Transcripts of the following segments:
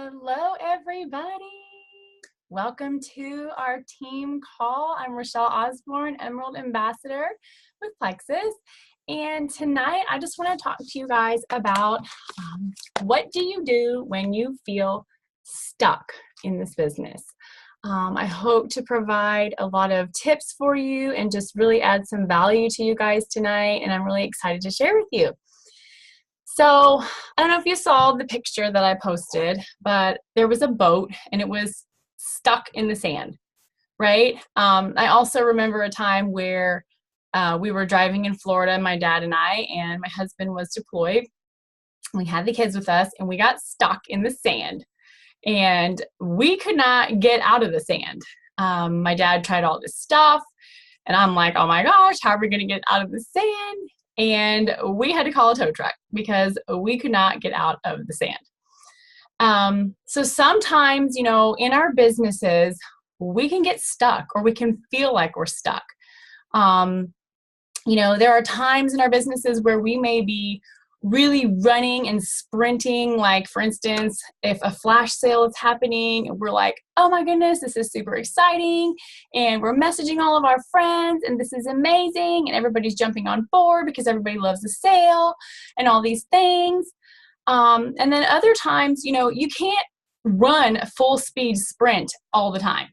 Hello, everybody. Welcome to our team call. I'm Rochelle Osborne, Emerald Ambassador with Plexus. And tonight, I just want to talk to you guys about what do you do when you feel stuck in this business. I hope to provide a lot of tips for you and just really add some value to you guys tonight. And I'm really excited to share with you. So I don't know if you saw the picture that I posted, but there was a boat and it was stuck in the sand, right? I also remember a time where we were driving in Florida, my dad and I, and my husband was deployed. We had the kids with us and we got stuck in the sand and we could not get out of the sand. My dad tried all this stuff and I'm like, oh my gosh, how are we going to get out of the sand? And we had to call a tow truck because we could not get out of the sand. So sometimes, in our businesses, we can get stuck or we can feel like we're stuck. There are times in our businesses where we may be really running and sprinting. Like, for instance, if a flash sale is happening, we're like, oh my goodness, this is super exciting. And we're messaging all of our friends and this is amazing. And everybody's jumping on board because everybody loves the sale and all these things. And then other times, you can't run a full speed sprint all the time.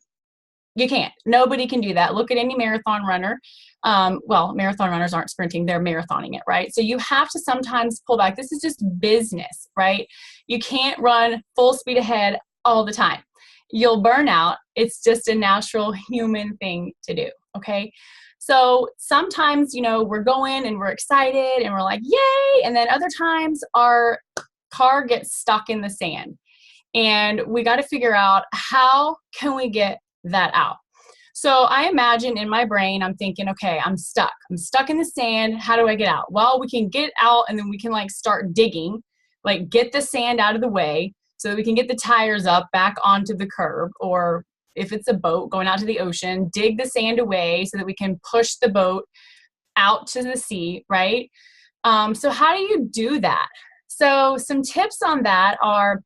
You can't. Nobody can do that. Look at any marathon runner. Marathon runners aren't sprinting, they're marathoning it, right? So you have to sometimes pull back. This is just business, right? You can't run full speed ahead all the time. You'll burn out. It's just a natural human thing to do, okay? So sometimes, we're going and we're excited and we're like, yay! And then other times our car gets stuck in the sand. And we got to figure out, how can we get that out? So I imagine in my brain, I'm thinking, okay, I'm stuck in the sand. How do I get out? Well, we can get out and then we can start digging, get the sand out of the way so that we can get the tires up back onto the curb. Or if it's a boat going out to the ocean, dig the sand away so that we can push the boat out to the sea, right? So how do you do that? So some tips on that are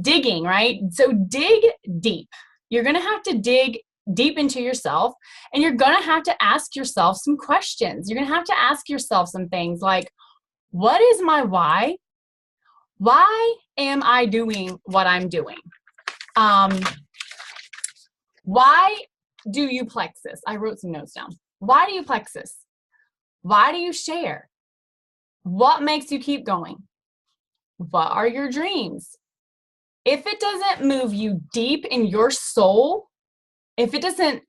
digging, right? So dig deep. You're going to have to dig deep into yourself, and you're going to have to ask yourself some questions. You're going to have to ask yourself some things like, what is my why? Why am I doing what I'm doing? Why do you Plexus? I wrote some notes down. Why do you Plexus? Why do you share? What makes you keep going? What are your dreams? If it doesn't move you deep in your soul, if you don't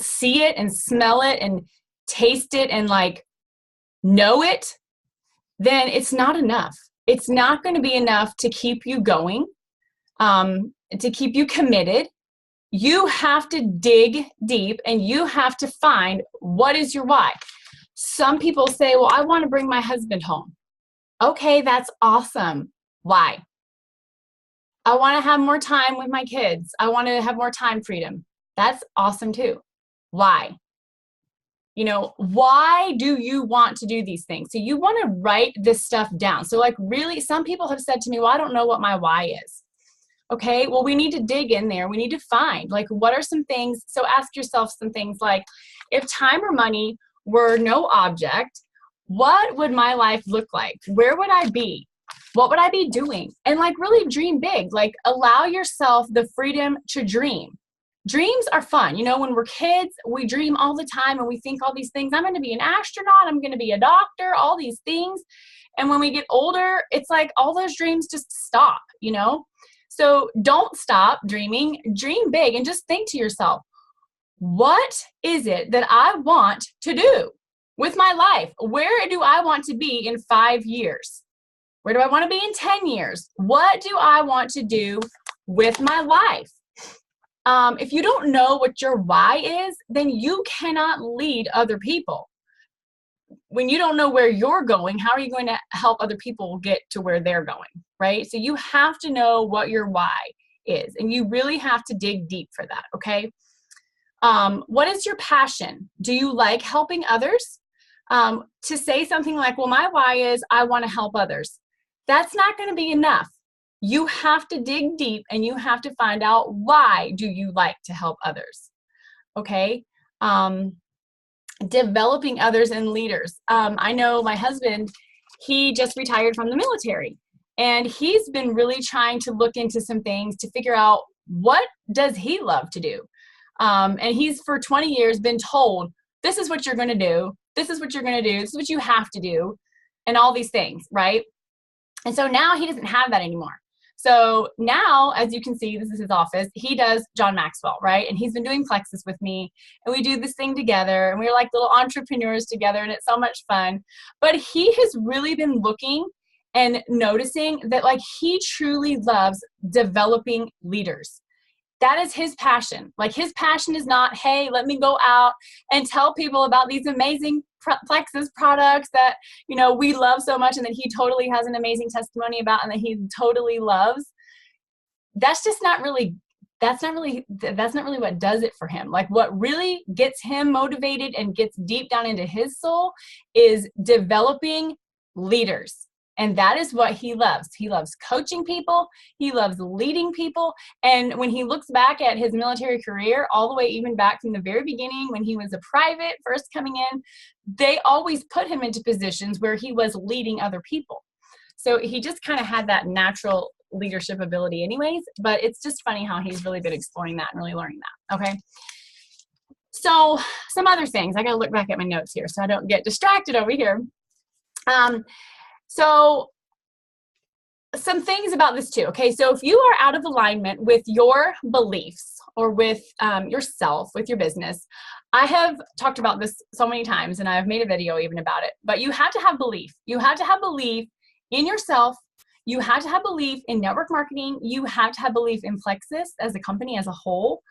see it and smell it and taste it and know it, then it's not enough. It's not going to be enough to keep you going, to keep you committed. You have to dig deep and you have to find, what is your why? Some people say, well, I want to bring my husband home. Okay, that's awesome. Why? I want to have more time with my kids. I want to have more time freedom. That's awesome too. Why? Why do you want to do these things? So you want to write this stuff down. So really, some people have said to me, well, I don't know what my why is. Okay, well, we need to dig in there. We need to find, what are some things? So ask yourself some things like, if time or money were no object, what would my life look like? Where would I be? What would I be doing? And really dream big. Allow yourself the freedom to dream. Dreams are fun. When we're kids, we dream all the time and we think all these things. I'm going to be an astronaut. I'm going to be a doctor, all these things. And when we get older, it's all those dreams just stop, So don't stop dreaming. Dream big and just think to yourself, what is it that I want to do with my life? Where do I want to be in 5 years? Where do I want to be in 10 years? What do I want to do with my life? If you don't know what your why is, then you cannot lead other people. When you don't know where you're going, how are you going to help other people get to where they're going, right? So you have to know what your why is, and you really have to dig deep for that, okay? What is your passion? Do you like helping others? To say something like, well, my why is I want to help others. That's not going to be enough. You have to dig deep and you have to find out, why do you like to help others? Okay. Developing others and leaders. I know my husband, he just retired from the military, and he's been really trying to look into some things to figure out, what does he love to do? And he's for 20 years been told, this is what you're going to do. This is what you're going to do. This is what you have to do. And all these things, right? And so now he doesn't have that anymore. So now, as you can see, this is his office. He does John Maxwell, right? And he's been doing Plexus with me, and we do this thing together, and we're like little entrepreneurs together, and it's so much fun. But he has really been looking and noticing that, like, he truly loves developing leaders. That is his passion. Like, his passion is not, hey, let me go out and tell people about these amazing Plexus products that, you know, we love so much and that he totally has an amazing testimony about and that he totally loves. That's not really what does it for him. Like, what really gets him motivated and gets deep down into his soul is developing leaders. And that is what he loves. He loves coaching people. He loves leading people. And when he looks back at his military career, all the way even back from the very beginning, when he was a private first coming in, they always put him into positions where he was leading other people. So he just kind of had that natural leadership ability anyways, but it's just funny how he's really been exploring that and really learning that. Okay. So some other things, I got to look back at my notes here so I don't get distracted over here. So some things about this too. Okay. So if you are out of alignment with your beliefs or with yourself, with your business, I have talked about this so many times and I've made a video even about it, but you have to have belief. You have to have belief in yourself. You have to have belief in network marketing. You have to have belief in Plexus as a company as a whole.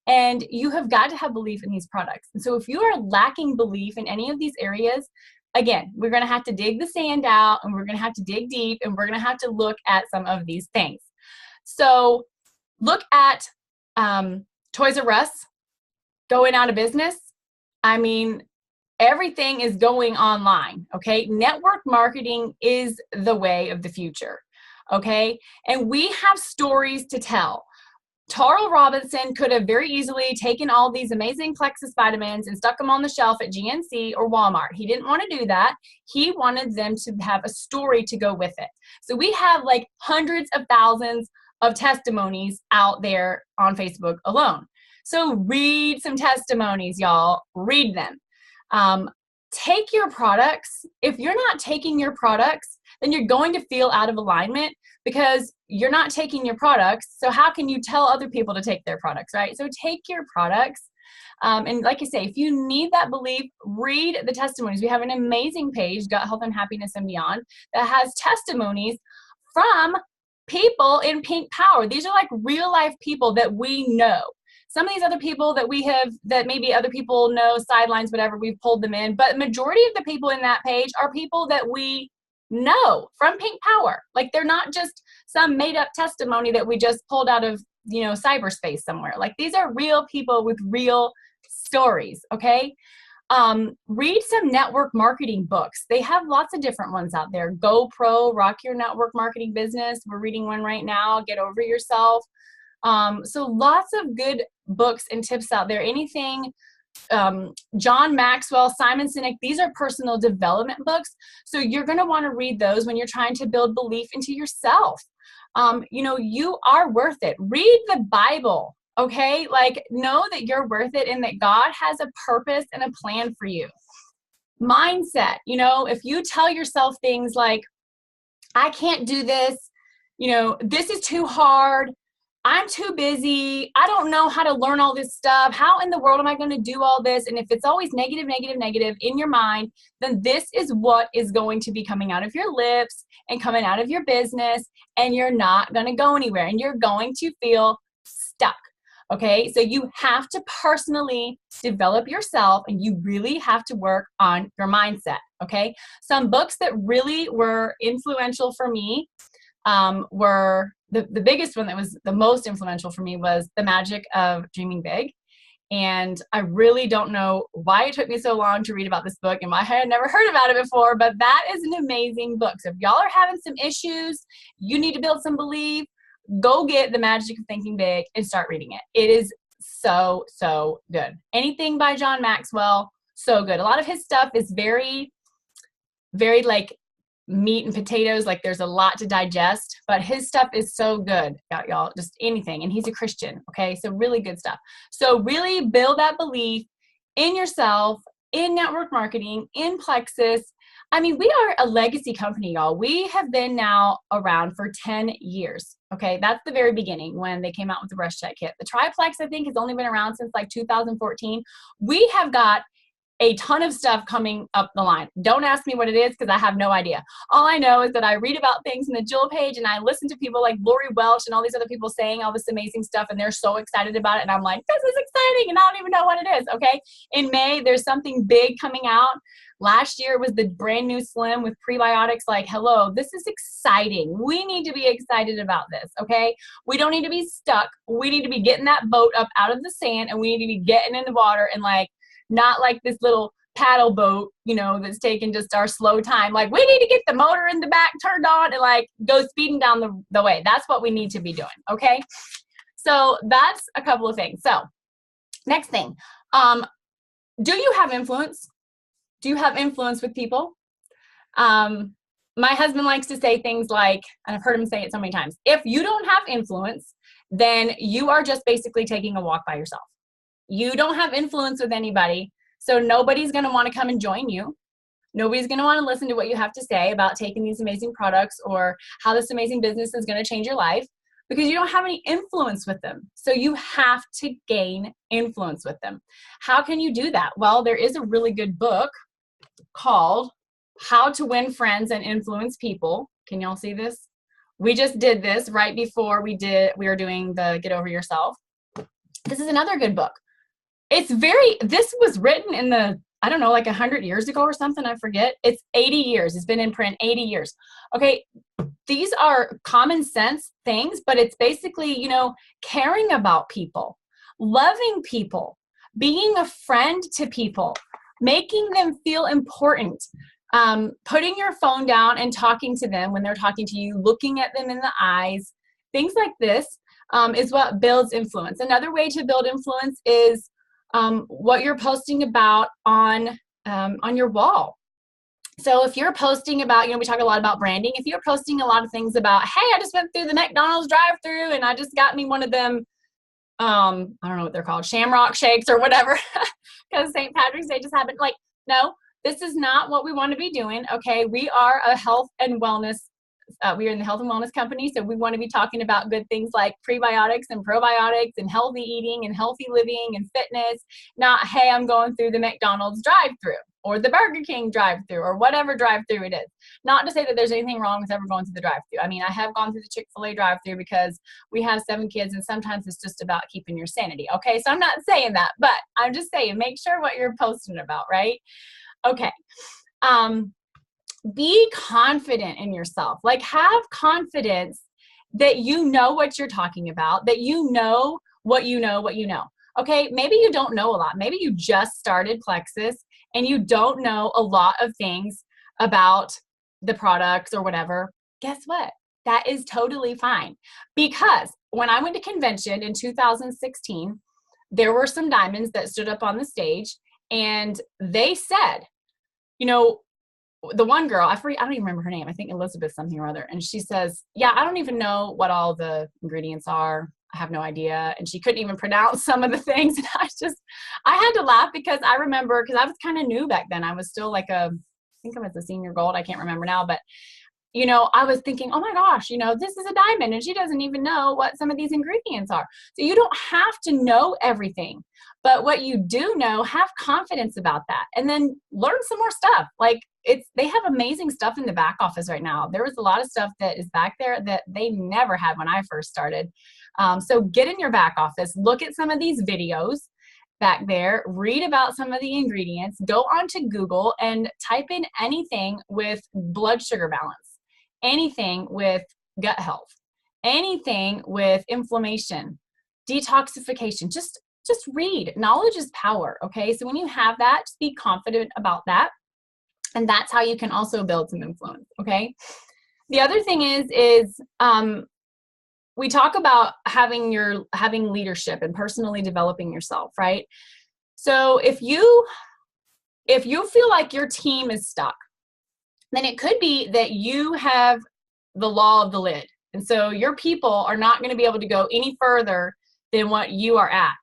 And you have got to have belief in these products. And so if you are lacking belief in any of these areas, again, we're going to have to dig the sand out and we're going to have to dig deep and we're going to have to look at some of these things. So look at Toys R Us going out of business. I mean, everything is going online, okay? Network marketing is the way of the future, okay? And we have stories to tell. Tarl Robinson could have very easily taken all these amazing Plexus vitamins and stuck them on the shelf at GNC or Walmart. He didn't want to do that. He wanted them to have a story to go with it. So we have like hundreds of thousands of testimonies out there on Facebook alone. So read some testimonies, y'all. Read them. Take your products. If you're not taking your products, then you're going to feel out of alignment because you're not taking your products. So how can you tell other people to take their products, right? So take your products. And like I say, if you need that belief, read the testimonies. We have an amazing page, Gut Health and Happiness and Beyond, that has testimonies from people in Pink Power. These are like real life people that we know. Some of these other people that we have, that maybe other people know, sidelines, whatever, we've pulled them in. But majority of the people in that page are people that we know from Pink Power. Like, they're not just some made up testimony that we just pulled out of, you know, cyberspace somewhere. Like, these are real people with real stories, okay? Read some network marketing books. They have lots of different ones out there. GoPro, Rock Your Network Marketing Business. We're reading one right now, Get Over Yourself. So lots of good books and tips out there. Anything, John Maxwell, Simon Sinek, these are personal development books. So you're going to want to read those when you're trying to build belief into yourself. You know, you are worth it. Read the Bible, okay? Like, know that you're worth it and that God has a purpose and a plan for you. Mindset, you know, if you tell yourself things like, I can't do this, you know, this is too hard, I'm too busy, I don't know how to learn all this stuff, how in the world am I going to do all this? And if it's always negative, negative, negative in your mind, then this is what is going to be coming out of your lips and coming out of your business, and you're not going to go anywhere and you're going to feel stuck. Okay, so you have to personally develop yourself and you really have to work on your mindset. Okay, some books that really were influential for me were the biggest one that was the most influential for me was The Magic of Dreaming Big. And I really don't know why it took me so long to read about this book and why I had never heard about it before, but that is an amazing book. So if y'all are having some issues, you need to build some belief, go get The Magic of Thinking Big and start reading it. It is so, so good. Anything by John Maxwell, so good. A lot of his stuff is very, very like meat and potatoes, like there's a lot to digest, but his stuff is so good, y'all, just anything. And he's a Christian, okay? So really good stuff. So really build that belief in yourself, in network marketing, in Plexus. I mean, we are a legacy company, y'all. We have been now around for 10 years, okay? That's the very beginning when they came out with the brush check kit. The triplex, I think, has only been around since like 2014. We have got a ton of stuff coming up the line. Don't ask me what it is because I have no idea. All I know is that I read about things in the Jill page and I listen to people like Lori Welch and all these other people saying all this amazing stuff and they're so excited about it. And I'm like, this is exciting and I don't even know what it is, okay? In May, there's something big coming out. Last year was the brand new Slim with prebiotics. Like, hello, this is exciting. We need to be excited about this, okay? We don't need to be stuck. We need to be getting that boat up out of the sand and we need to be getting in the water and like, not like this little paddle boat, you know, that's taking just our slow time. Like we need to get the motor in the back turned on and like go speeding down the way. That's what we need to be doing. Okay. So that's a couple of things. So next thing, do you have influence? Do you have influence with people? My husband likes to say things like, and I've heard him say it so many times, if you don't have influence, then you are just basically taking a walk by yourself. You don't have influence with anybody, so nobody's going to want to come and join you. Nobody's going to want to listen to what you have to say about taking these amazing products or how this amazing business is going to change your life because you don't have any influence with them. So you have to gain influence with them. How can you do that? Well, there is a really good book called How to Win Friends and Influence People. Can y'all see this? We just did this right before we were doing the Get Over Yourself. This is another good book. This was written in the, I don't know, like 100 years ago or something, I forget. It's 80 years. It's been in print 80 years. Okay, these are common sense things, but it's basically, you know, caring about people, loving people, being a friend to people, making them feel important, putting your phone down and talking to them when they're talking to you, looking at them in the eyes, things like this is what builds influence. Another way to build influence is what you're posting about on your wall. So if you're posting about, you know, we talk a lot about branding. If you're posting a lot of things about, hey, I just went through the McDonald's drive-through and I just got me one of them, I don't know what they're called, shamrock shakes or whatever, because St. Patrick's Day just happened. Like, no, this is not what we want to be doing. Okay, we are a health and wellness we are in the health and wellness company, so we want to be talking about good things like prebiotics and probiotics and healthy eating and healthy living and fitness, not, hey, I'm going through the McDonald's drive-through or the Burger King drive-through or whatever drive-through it is. Not to say that there's anything wrong with ever going through the drive-through. I mean, I have gone through the Chick-fil-A drive-through because we have 7 kids and sometimes it's just about keeping your sanity. Okay, so I'm not saying that, but I'm just saying make sure what you're posting about, right? Okay. Be confident in yourself. Like, have confidence that you know what you're talking about, that you know what you know, what you know. Okay, maybe you don't know a lot. Maybe you just started Plexus and you don't know a lot of things about the products or whatever. Guess what? That is totally fine. Because when I went to convention in 2016, there were some diamonds that stood up on the stage and they said, you know, the one girl, I don't even remember her name. I think Elizabeth something or other. And she says, yeah, I don't even know what all the ingredients are. I have no idea. And she couldn't even pronounce some of the things. And I had to laugh because I remember, because I was kind of new back then. I was still like I think I was a senior gold. I can't remember now, but you know, I was thinking, oh my gosh, you know, this is a diamond and she doesn't even know what some of these ingredients are. So you don't have to know everything, but what you do know, have confidence about that and then learn some more stuff. Like they have amazing stuff in the back office right now. There was a lot of stuff that is back there that they never had when I first started. So get in your back office, look at some of these videos back there, read about some of the ingredients, go onto Google and type in anything with blood sugar balance. Anything with gut health, anything with inflammation, detoxification, just just read. Knowledge is power, okay? So when you have that, just be confident about that. And that's how you can also build some influence, okay? The other thing is we talk about having leadership and personally developing yourself, right? So if you feel like your team is stuck, then it could be that you have the law of the lid. And so your people are not going to be able to go any further than what you are at.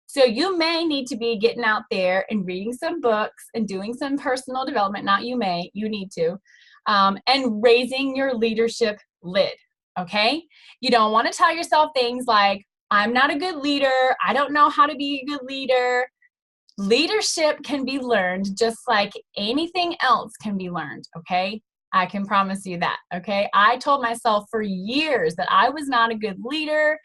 So you may need to be getting out there and reading some books and doing some personal development. Not you may, you need to. And raising your leadership lid, okay? You don't want to tell yourself things like, I'm not a good leader. I don't know how to be a good leader. Leadership can be learned just like anything else can be learned, okay? I can promise you that, okay? I told myself for years that I was not a good leader.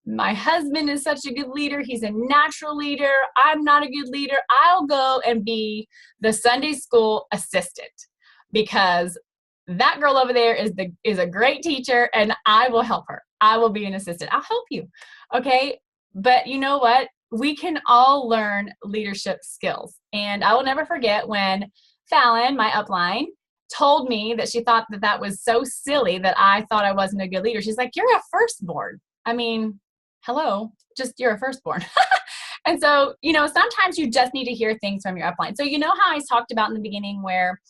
My husband is such a good leader. He's a natural leader. I'm not a good leader. I'll go and be the Sunday school assistant because that girl over there is a great teacher and I will help her. I will be an assistant. I'll help you, okay? But you know what? We can all learn leadership skills. And I will never forget when Fallon, my upline, told me that she thought that was so silly that I thought I wasn't a good leader. She's like, you're a firstborn. I mean, hello, just you're a firstborn. And so, sometimes you just need to hear things from your upline. So you know how I talked about in the beginning where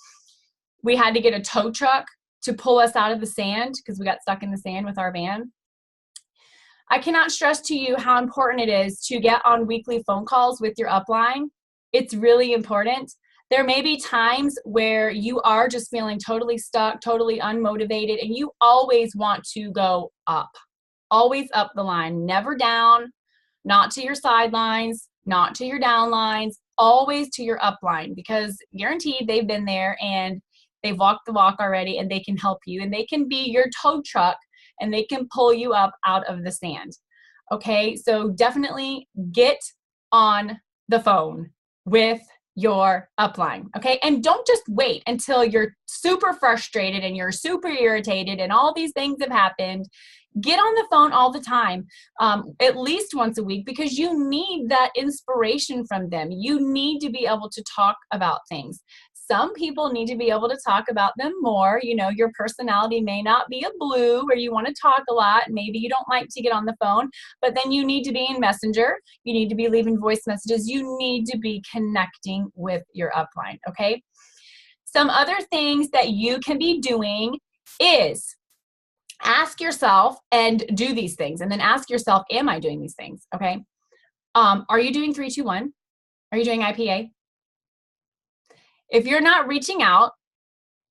we had to get a tow truck to pull us out of the sand because we got stuck in the sand with our van? I cannot stress to you how important it is to get on weekly phone calls with your upline. It's really important. There may be times where you are just feeling totally stuck, totally unmotivated, and you always want to go up. Always up the line, never down, not to your sidelines, not to your downlines, always to your upline, because guaranteed they've been there and they've walked the walk already and they can help you and they can be your tow truck and they can pull you up out of the sand. Okay, so definitely get on the phone with your upline, okay? And don't just wait until you're super frustrated and you're super irritated and all these things have happened. Get on the phone all the time, at least once a week, because you need that inspiration from them. You need to be able to talk about things. Some people need to be able to talk about them more. Your personality may not be a blue where you want to talk a lot. Maybe you don't like to get on the phone, but then you need to be in Messenger. You need to be leaving voice messages. You need to be connecting with your upline, okay? Some other things that you can be doing is ask yourself and do these things. And then ask yourself, am I doing these things, okay? Are you doing 3-2-1? Are you doing IPA? If you're not reaching out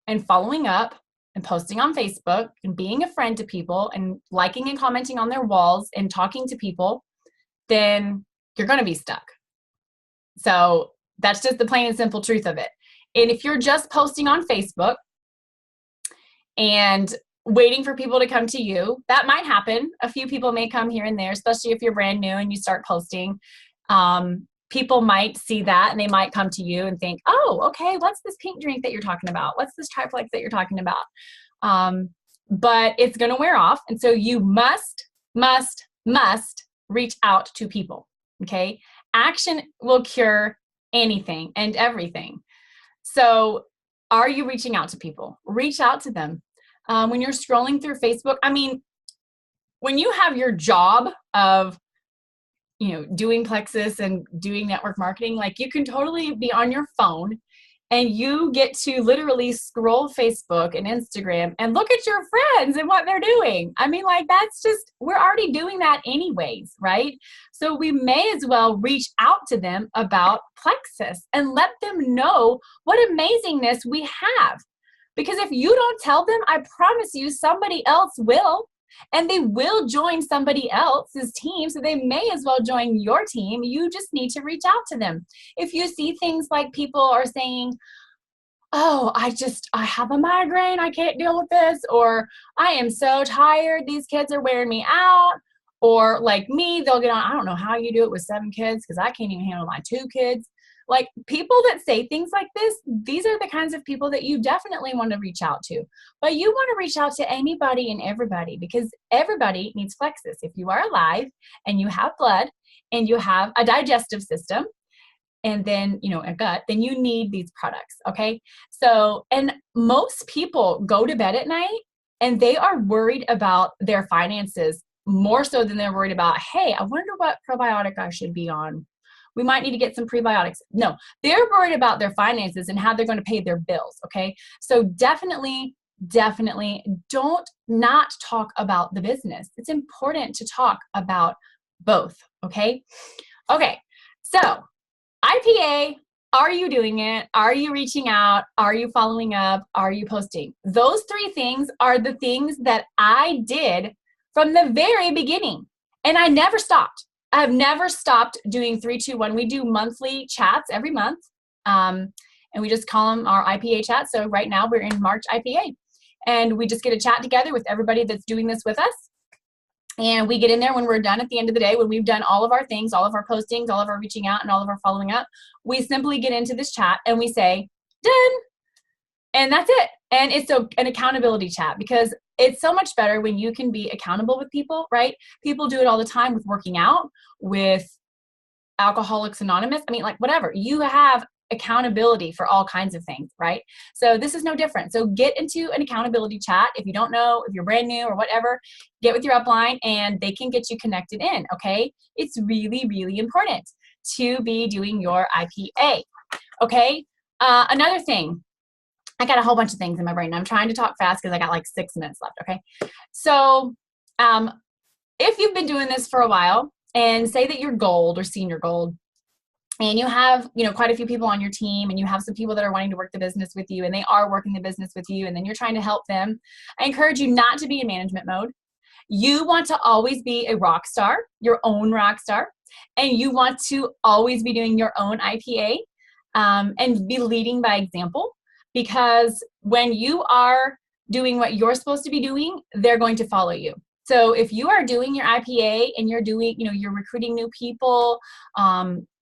and following up and posting on Facebook and being a friend to people and liking and commenting on their walls and talking to people, then you're going to be stuck. So that's just the plain and simple truth of it. And if you're just posting on Facebook and waiting for people to come to you, that might happen. A few people may come here and there, especially if you're brand new and you start posting. People might see that and they might come to you and think, oh, okay, what's this pink drink that you're talking about? What's this triplex that you're talking about? But it's going to wear off. And so you must reach out to people, okay? Action will cure anything and everything. So are you reaching out to people? Reach out to them. When you're scrolling through Facebook, when you have your job of doing Plexus and doing network marketing, like you can totally be on your phone and you get to literally scroll Facebook and Instagram and look at your friends and what they're doing. That's just, we're already doing that anyways, right? So we may as well reach out to them about Plexus and let them know what amazingness we have. Because if you don't tell them, I promise you somebody else will. And they will join somebody else's team, so they may as well join your team. You just need to reach out to them. If you see things like people are saying, oh, I have a migraine, I can't deal with this, or I am so tired, these kids are wearing me out, or like me, they'll get on, I don't know how you do it with 7 kids, because I can't even handle my 2 kids. Like people that say things like this, these are the kinds of people that you definitely want to reach out to. But you want to reach out to anybody and everybody because everybody needs Plexus. If you are alive and you have blood and you have a digestive system and then, a gut, then you need these products, okay? So, and most people go to bed at night and they are worried about their finances more so than they're worried about, hey, I wonder what probiotic I should be on. We might need to get some prebiotics. No, they're worried about their finances and how they're going to pay their bills, okay? So definitely don't not talk about the business. It's important to talk about both, okay? Okay, so IPA, are you doing it? Are you reaching out? Are you following up? Are you posting? Those three things are the things that I did from the very beginning, and I never stopped. I've never stopped doing 3, 2, 1. We do monthly chats every month, and we just call them our IPA chats. So right now we're in March IPA, and we just get a chat together with everybody that's doing this with us. And we get in there when we're done at the end of the day, when we've done all of our things, all of our postings, all of our reaching out, and all of our following up. We simply get into this chat and we say, done. And that's it. And it's an accountability chat because it's so much better when you can be accountable with people, right? People do it all the time with working out, with Alcoholics Anonymous. I mean, like whatever. You have accountability for all kinds of things, right? So this is no different. So get into an accountability chat. If you don't know, if you're brand new or whatever, get with your upline and they can get you connected in, okay? It's really, really important to be doing your IPA, okay? Another thing, I got a whole bunch of things in my brain. I'm trying to talk fast because I got like 6 minutes left, okay? So if you've been doing this for a while and say that you're gold or senior gold, and you have, quite a few people on your team and you have some people that are wanting to work the business with you and they are working the business with you and then you're trying to help them, I encourage you not to be in management mode. You want to always be a rock star, your own rock star, and you want to always be doing your own IPA and be leading by example because when you are doing what you're supposed to be doing, they're going to follow you. So if you are doing your IPA and you're doing, you're recruiting new people,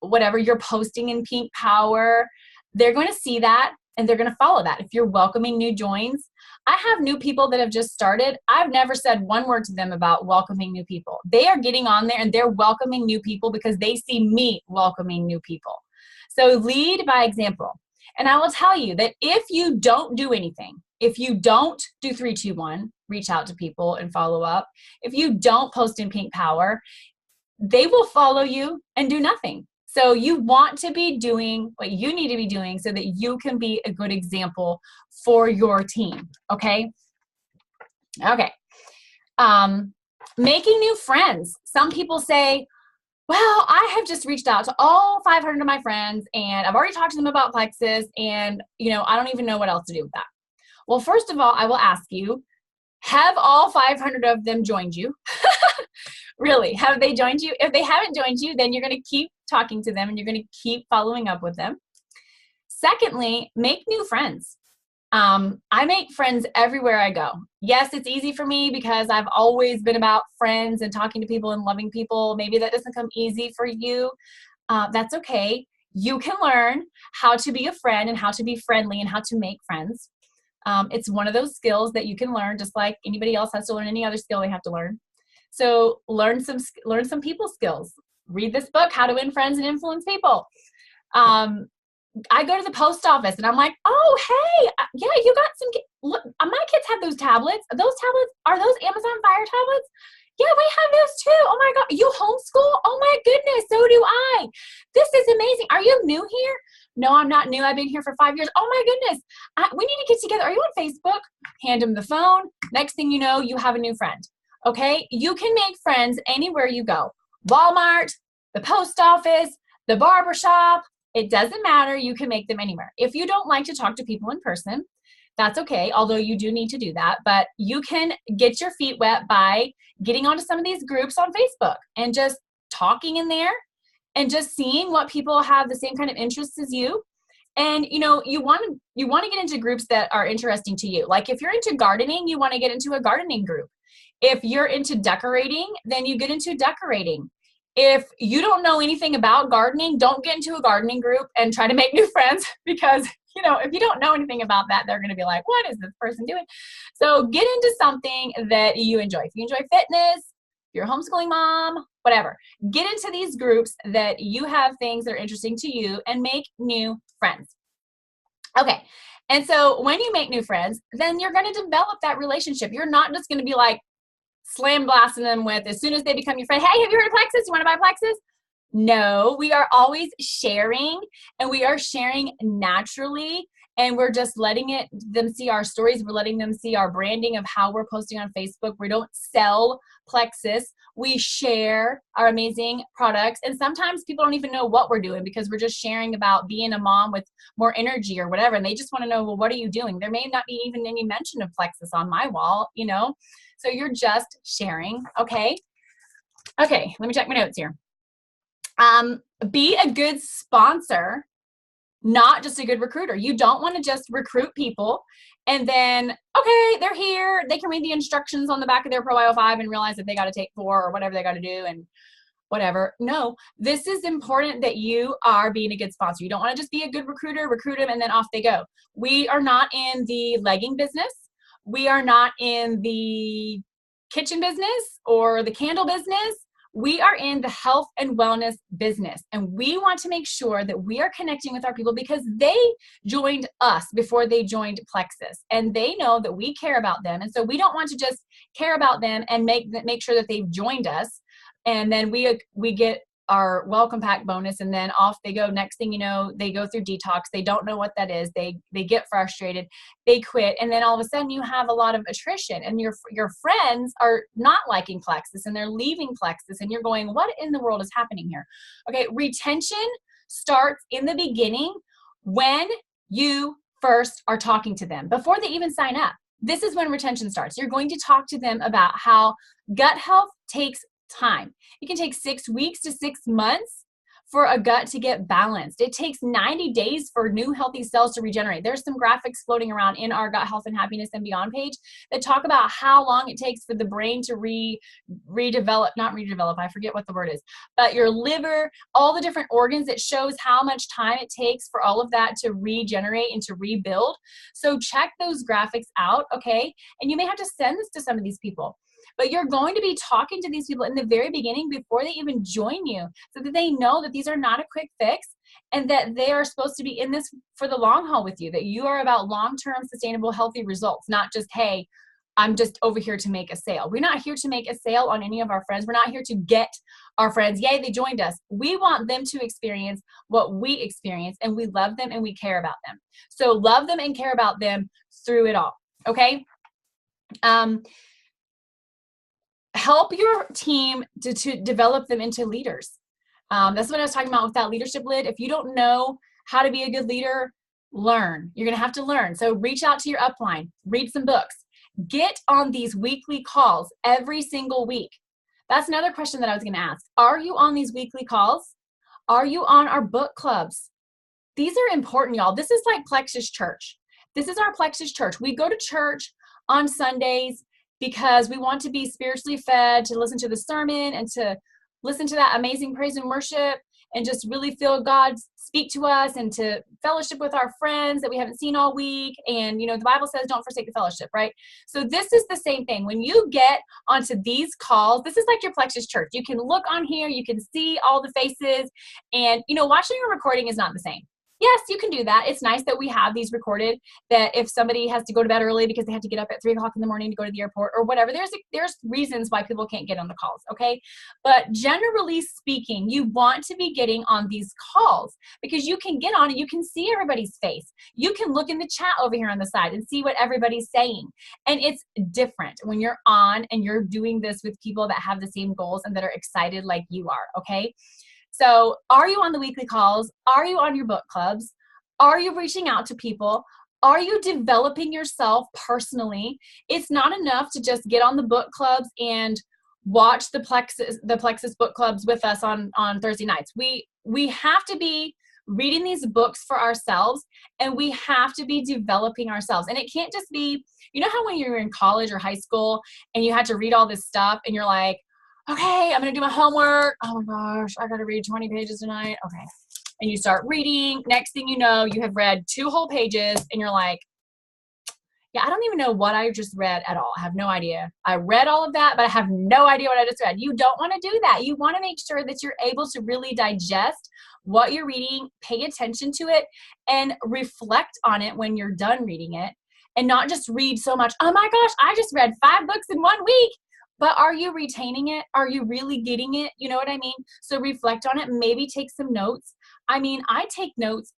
whatever, you're posting in Pink Power, they're going to see that and they're going to follow that. If you're welcoming new joins, I have new people that have just started. I've never said one word to them about welcoming new people. They are getting on there and they're welcoming new people because they see me welcoming new people. So lead by example. And I will tell you that if you don't do anything, if you don't do 3, 2, 1, reach out to people and follow up, if you don't post in Pink Power, they will follow you and do nothing. So you want to be doing what you need to be doing so that you can be a good example for your team, okay? Okay. Making new friends. Some people say, well, I have just reached out to all 500 of my friends and I've already talked to them about Plexus and, I don't even know what else to do with that. Well, first of all, I will ask you, have all 500 of them joined you? Really, have they joined you? If they haven't joined you, then you're going to keep talking to them and you're going to keep following up with them. Secondly, make new friends. I make friends everywhere I go. Yes, it's easy for me because I've always been about friends and talking to people and loving people. Maybe that doesn't come easy for you. That's okay. You can learn how to be a friend and how to be friendly and how to make friends. It's one of those skills that you can learn just like anybody else has to learn any other skill they have to learn. So learn some people skills. Read this book, How to Win Friends and Influence People. I go to the post office and I'm like, oh, hey, yeah, you got some, look, my kids have those tablets. Those tablets, are those Amazon Fire tablets? Yeah, we have those too. Oh my God, you homeschool? Oh my goodness, so do I. This is amazing. Are you new here? No, I'm not new. I've been here for 5 years. Oh my goodness, we need to get together. Are you on Facebook? Hand them the phone. Next thing you know, you have a new friend. Okay, you can make friends anywhere you go. Walmart, the post office, the barber shop. It doesn't matter. You can make them anywhere. If you don't like to talk to people in person, that's okay, although you do need to do that. But you can get your feet wet by getting onto some of these groups on Facebook and just talking in there and just seeing what people have the same kind of interests as you. And you want to get into groups that are interesting to you. Like if you're into gardening, you want to get into a gardening group. If you're into decorating, then you get into decorating. If you don't know anything about gardening, don't get into a gardening group and try to make new friends because, you know, if you don't know anything about that, they're going to be like, what is this person doing? So get into something that you enjoy. If you enjoy fitness, if you're a homeschooling mom, whatever, get into these groups that you have things that are interesting to you and make new friends. Okay. And so when you make new friends, then you're going to develop that relationship. You're not just going to be like, slam blasting them with, as soon as they become your friend, hey, have you heard of Plexus? You want to buy Plexus? No, we are always sharing, and we are sharing naturally, and we're just letting them see our stories. We're letting them see our branding of how we're posting on Facebook. We don't sell Plexus. We share our amazing products, and sometimes people don't even know what we're doing because we're just sharing about being a mom with more energy or whatever, and they just want to know, well, what are you doing? There may not be even any mention of Plexus on my wall, you know? So you're just sharing, okay? Okay, let me check my notes here. Be a good sponsor, not just a good recruiter. You don't want to just recruit people and then, okay, they're here. They can read the instructions on the back of their Pro IO5 and realize that they got to take 4 or whatever they got to do and whatever. No, this is important that you are being a good sponsor. You don't want to just be a good recruiter, recruit them, and then off they go. We are not in the legging business. We are not in the kitchen business or the candle business. We are in the health and wellness business, and we want to make sure that we are connecting with our people because they joined us before they joined Plexus, and they know that we care about them. And so we don't want to just care about them and make sure that they've joined us, and then we get our welcome pack bonus, and then off they go. Next thing you know, they go through detox. They don't know what that is. They get frustrated. They quit, and then all of a sudden you have a lot of attrition, and your friends are not liking Plexus, and they're leaving Plexus, and you're going, what in the world is happening here? Okay, retention starts in the beginning when you first are talking to them before they even sign up. This is when retention starts. You're going to talk to them about how gut health takes time. It can take 6 weeks to 6 months for a gut to get balanced. It takes 90 days for new healthy cells to regenerate. There's some graphics floating around in our Gut Health and Happiness and Beyond page that talk about how long it takes for the brain to not redevelop, I forget what the word is, but your liver, all the different organs, it shows how much time it takes for all of that to regenerate and to rebuild. So check those graphics out, okay? And you may have to send this to some of these people. But you're going to be talking to these people in the very beginning before they even join you so that they know that these are not a quick fix and that they are supposed to be in this for the long haul with you, that you are about long-term, sustainable, healthy results, not just, hey, I'm just over here to make a sale. We're not here to make a sale on any of our friends. We're not here to get our friends, yay, they joined us. We want them to experience what we experience, and we love them and we care about them. So love them and care about them through it all, okay? Help your team to develop them into leaders. That's what I was talking about with that leadership lid. If you don't know how to be a good leader, learn. You're going to have to learn. So reach out to your upline, read some books, get on these weekly calls every single week. That's another question that I was going to ask. Are you on these weekly calls? Are you on our book clubs? These are important, y'all. This is like Plexus Church. This is our Plexus Church. We go to church on Sundays because we want to be spiritually fed, to listen to the sermon and to listen to that amazing praise and worship and just really feel God speak to us and to fellowship with our friends that we haven't seen all week. And, you know, the Bible says don't forsake the fellowship, right? So this is the same thing. When you get onto these calls, this is like your Plexus Church. You can look on here, you can see all the faces, and, you know, watching a recording is not the same. Yes, you can do that. It's nice that we have these recorded, that if somebody has to go to bed early because they have to get up at 3 o'clock in the morning to go to the airport or whatever, there's reasons why people can't get on the calls, okay? But generally speaking, you want to be getting on these calls because you can get on and you can see everybody's face. You can look in the chat over here on the side and see what everybody's saying. And it's different when you're on and you're doing this with people that have the same goals and that are excited like you are, okay? So are you on the weekly calls? Are you on your book clubs? Are you reaching out to people? Are you developing yourself personally? It's not enough to just get on the book clubs and watch the Plexus book clubs with us on Thursday nights. We have to be reading these books for ourselves, and we have to be developing ourselves. And it can't just be, you know how when you were in college or high school and you had to read all this stuff and you're like, okay, I'm gonna do my homework. Oh my gosh, I gotta read 20 pages tonight. Okay. And you start reading. Next thing you know, you have read 2 whole pages and you're like, yeah, I don't even know what I just read at all. I have no idea. I read all of that, but I have no idea what I just read. You don't want to do that. You want to make sure that you're able to really digest what you're reading, pay attention to it, and reflect on it when you're done reading it, and not just read so much. Oh my gosh, I just read 5 books in 1 week. But are you retaining it? Are you really getting it? You know what I mean? So reflect on it, maybe take some notes. I mean, I take notes.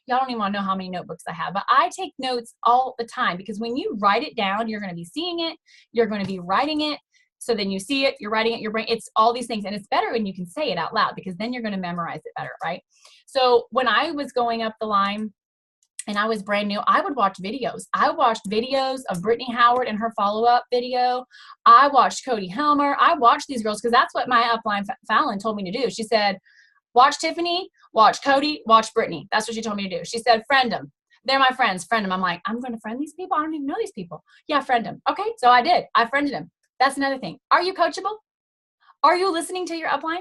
Y'all don't even want to know how many notebooks I have, but I take notes all the time because when you write it down, you're going to be seeing it, you're going to be writing it. So then you see it, you're writing it, your brain, it's all these things. And it's better when you can say it out loud because then you're going to memorize it better, right? So when I was going up the line and I was brand new, I would watch videos. I watched videos of Brittany Howard and her follow-up video. I watched Cody Helmer. I watched these girls because that's what my upline Fallon told me to do. She said, watch Tiffany, watch Cody, watch Brittany. That's what she told me to do. She said, friend them. They're my friends, friend them. I'm like, I'm going to friend these people? I don't even know these people. Yeah, friend them. Okay, so I did. I friended them. That's another thing. Are you coachable? Are you listening to your upline?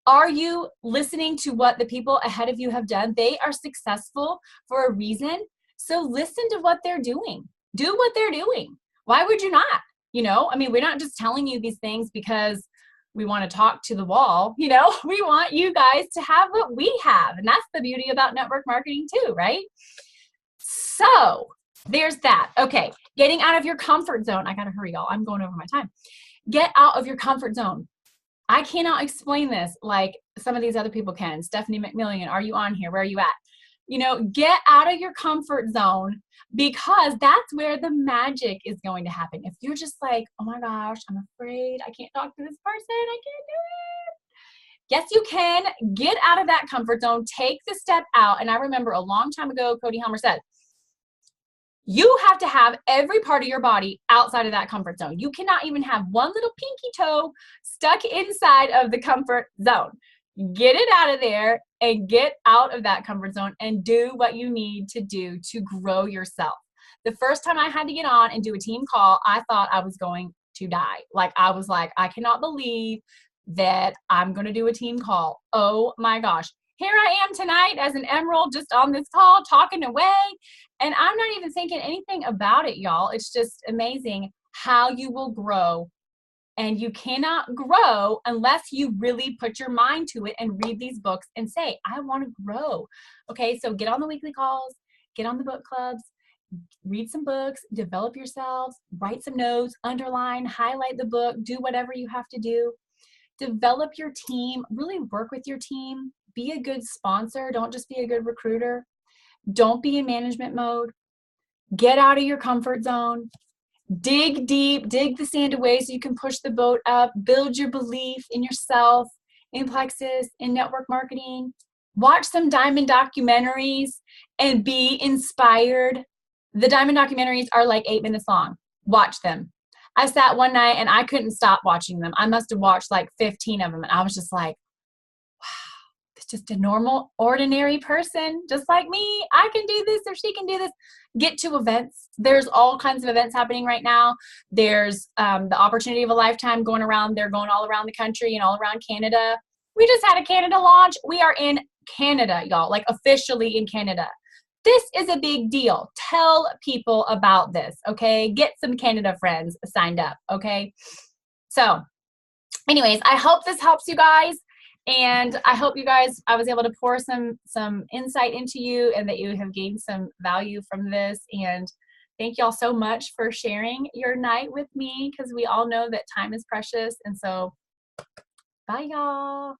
Are you listening to what the people ahead of you have done? They are successful for a reason. So listen to what they're doing. Do what they're doing. Why would you not? You know, I mean, we're not just telling you these things because we want to talk to the wall. You know, we want you guys to have what we have. And that's the beauty about network marketing too, right? So there's that. Okay. Getting out of your comfort zone. I got to hurry, y'all. I'm going over my time. Get out of your comfort zone. I cannot explain this like some of these other people can. Stephanie McMillian, are you on here? Where are you at? You know, get out of your comfort zone because that's where the magic is going to happen. If you're just like, oh my gosh, I'm afraid I can't talk to this person, I can't do it. Yes, you can. Get out of that comfort zone. Take the step out. And I remember a long time ago, Cody Helmer said, you have to have every part of your body outside of that comfort zone. You cannot even have one little pinky toe stuck inside of the comfort zone. Get it out of there and get out of that comfort zone and do what you need to do to grow yourself. The first time I had to get on and do a team call, I thought I was going to die. Like I was like, I cannot believe that I'm going to do a team call. Oh my gosh. Here I am tonight as an emerald just on this call talking away. And I'm not even thinking anything about it, y'all. It's just amazing how you will grow. And you cannot grow unless you really put your mind to it and read these books and say, I want to grow. Okay, so get on the weekly calls, get on the book clubs, read some books, develop yourselves, write some notes, underline, highlight the book, do whatever you have to do. Develop your team, really work with your team. Be a good sponsor. Don't just be a good recruiter. Don't be in management mode. Get out of your comfort zone. Dig deep, dig the sand away so you can push the boat up. Build your belief in yourself, in Plexus, in network marketing. Watch some diamond documentaries and be inspired. The diamond documentaries are like 8 minutes long. Watch them. I sat one night and I couldn't stop watching them. I must have watched like 15 of them. And I was just like, it's just a normal, ordinary person, just like me. I can do this or she can do this. Get to events. There's all kinds of events happening right now. There's the opportunity of a lifetime going around. They're going all around the country and all around Canada. We just had a Canada launch. We are in Canada, y'all, like officially in Canada. This is a big deal. Tell people about this, okay? Get some Canada friends signed up, okay? So anyways, I hope this helps you guys. And I hope you guys, I was able to pour some insight into you and that you have gained some value from this. And thank y'all so much for sharing your night with me because we all know that time is precious. And so, bye y'all.